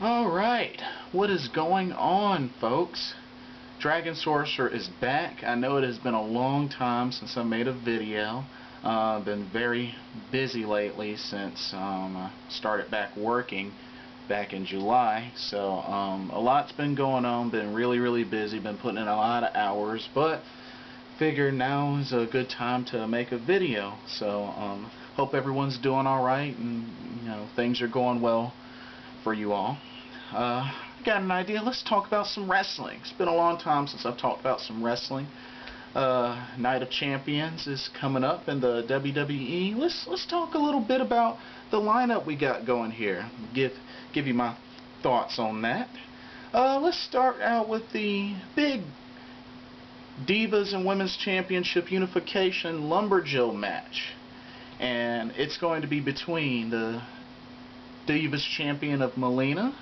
Alright, what is going on, folks? Dragon Sorcerer is back. I know it has been a long time since I made a video. I've been very busy lately since I started back working back in July. So a lot's been going on, been really busy, been putting in a lot of hours, but figured now is a good time to make a video. So hope everyone's doing alright and things are going well for you all. Got an idea. Let's talk about some wrestling. It's been a long time since I've talked about some wrestling. Night of Champions is coming up in the WWE. Let's talk a little bit about the lineup we got going here. Give you my thoughts on that. Let's start out with the big Divas and Women's Championship Unification Lumberjill match, and it's going to be between the Divas Champion of Melina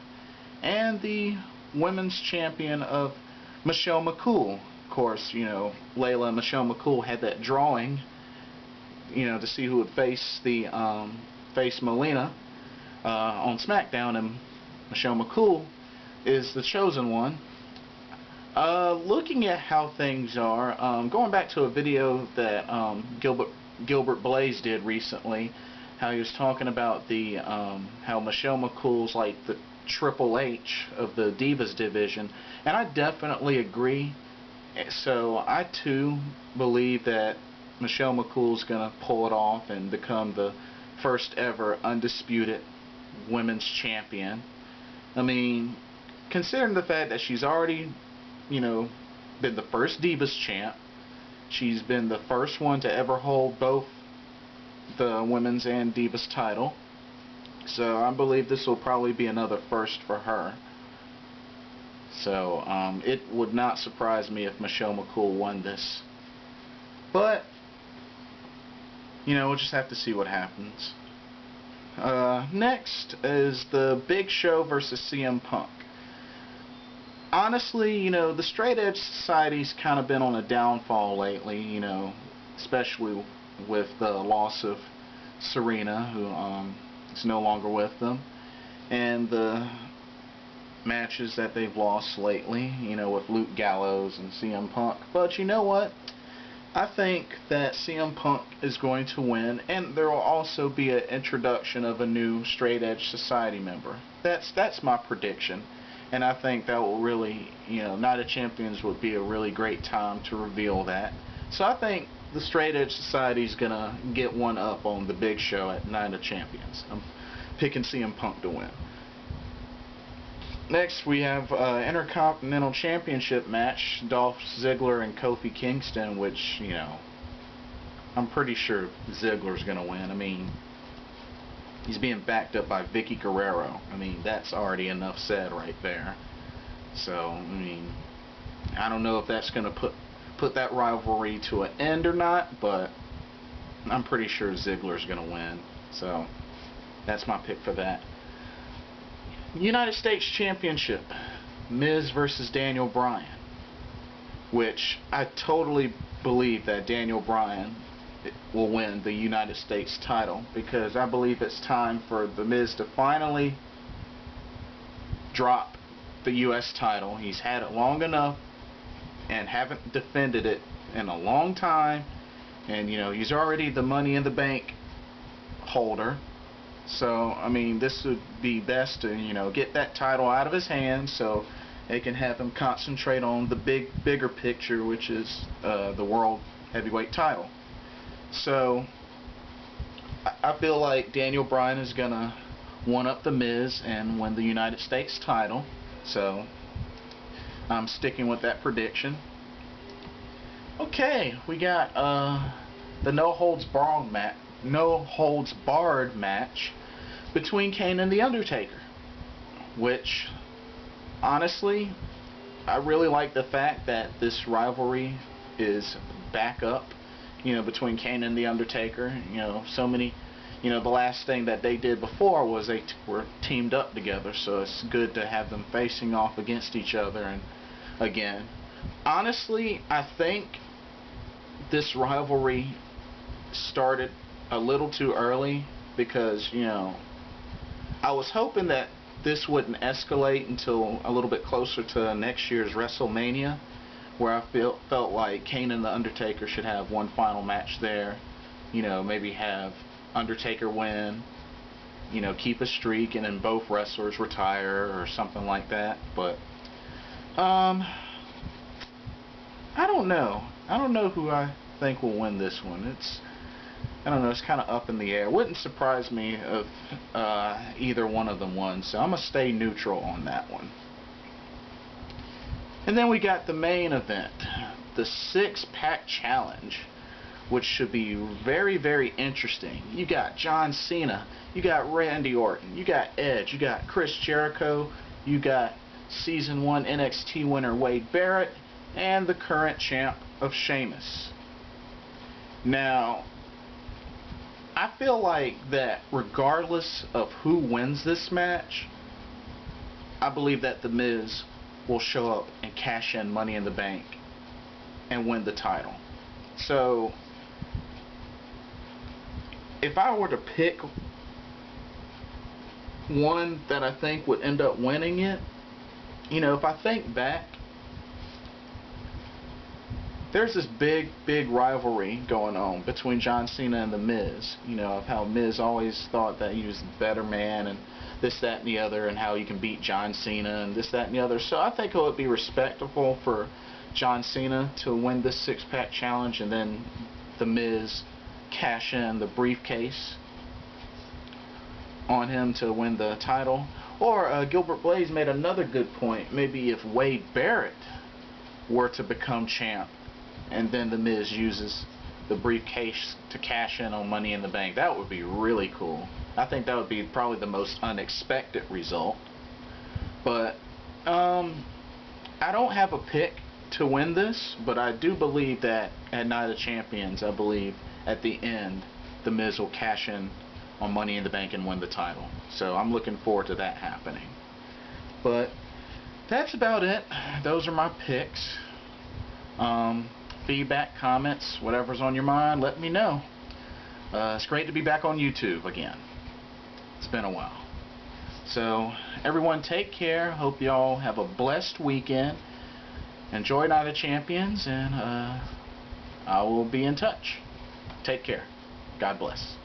and the Women's Champion of Michelle McCool. Of course, Layla and Michelle McCool had that drawing, to see who would face Melina on SmackDown, and Michelle McCool is the chosen one. Looking at how things are, going back to a video that Gilbert Blaze did recently, how he was talking about the how Michelle McCool's like the Triple H of the Divas division, and I definitely agree. So I too believe that Michelle McCool's gonna pull it off and become the first ever undisputed women's champion. I mean, considering the fact that she's already, been the first Divas champ, she's been the first one to ever hold both the women's and Divas title. So I believe this will probably be another first for her. So it would not surprise me if Michelle McCool won this. But we'll just have to see what happens. Next is the Big Show versus CM Punk. Honestly, the Straight Edge Society's kind of been on a downfall lately, especially with the loss of Serena, who is no longer with them, and the matches that they've lost lately, with Luke Gallows and CM Punk. But you know what? I think that CM Punk is going to win, and there will also be an introduction of a new Straight Edge Society member. That's my prediction, and I think that will really, Night of Champions would be a really great time to reveal that. So I think the Straight Edge Society is going to get one up on the Big Show at Night of Champions. I'm picking CM Punk to win. Next, we have Intercontinental Championship match, Dolph Ziggler and Kofi Kingston, which, I'm pretty sure Ziggler's going to win. I mean, he's being backed up by Vicky Guerrero. I mean, that's already enough said right there. So, I mean, I don't know if that's going to put that rivalry to an end or not, but I'm pretty sure Ziggler's going to win. So, that's my pick for that. United States Championship, Miz versus Daniel Bryan, which I totally believe that Daniel Bryan will win the United States title, because I believe it's time for the Miz to finally drop the U.S. title. He's had it long enough and haven't defended it in a long time, and he's already the Money in the Bank holder. So, I mean, this would be best to, get that title out of his hands so they can have him concentrate on the bigger picture, which is the World Heavyweight title. So, I feel like Daniel Bryan is going to one-up the Miz and win the United States title. So, I'm sticking with that prediction. Okay, we got the No Holds Barred match between Kane and the Undertaker, which honestly I really like the fact that this rivalry is back up, between Kane and the Undertaker. So many, the last thing that they did before was they were teamed up together, so it's good to have them facing off against each other. And again, honestly, I think this rivalry started a little too early, because I was hoping that this wouldn't escalate until a little bit closer to next year's WrestleMania, where I felt like Kane and the Undertaker should have one final match there. You know, maybe have Undertaker win, you know, keep a streak, and then both wrestlers retire or something like that. But I don't know. I don't know who I think will win this one. I don't know, it's kind of up in the air. It wouldn't surprise me if either one of them won, so I'm going to stay neutral on that one. And then we got the main event, the 6-pack challenge, which should be very, very interesting. You got John Cena, you got Randy Orton, you got Edge, you got Chris Jericho, you got Season 1 NXT winner Wade Barrett, and the current champ of Sheamus. Now, I feel like that regardless of who wins this match, I believe that The Miz will show up and cash in Money in the Bank and win the title. So, if I were to pick one that I think would end up winning it, you know, if I think back, there's this big rivalry going on between John Cena and The Miz. You know, of how Miz always thought that he was the better man and this, that, and the other, and how he can beat John Cena and this, that, and the other. So I think it would be respectable for John Cena to win this 6-pack challenge and then The Miz cash in the briefcase on him to win the title. Or Gilbert Blaze made another good point. Maybe if Wade Barrett were to become champ, and then The Miz uses the briefcase to cash in on Money in the Bank. That would be really cool. I think that would be probably the most unexpected result. But I don't have a pick to win this, but I do believe that at Night of Champions, I believe at the end, The Miz will cash in on Money in the Bank and win the title. So I'm looking forward to that happening. But that's about it. Those are my picks. Feedback, comments, whatever's on your mind, let me know. It's great to be back on YouTube again. It's been a while. So, everyone take care. Hope y'all have a blessed weekend. Enjoy Night of Champions, and I will be in touch. Take care. God bless.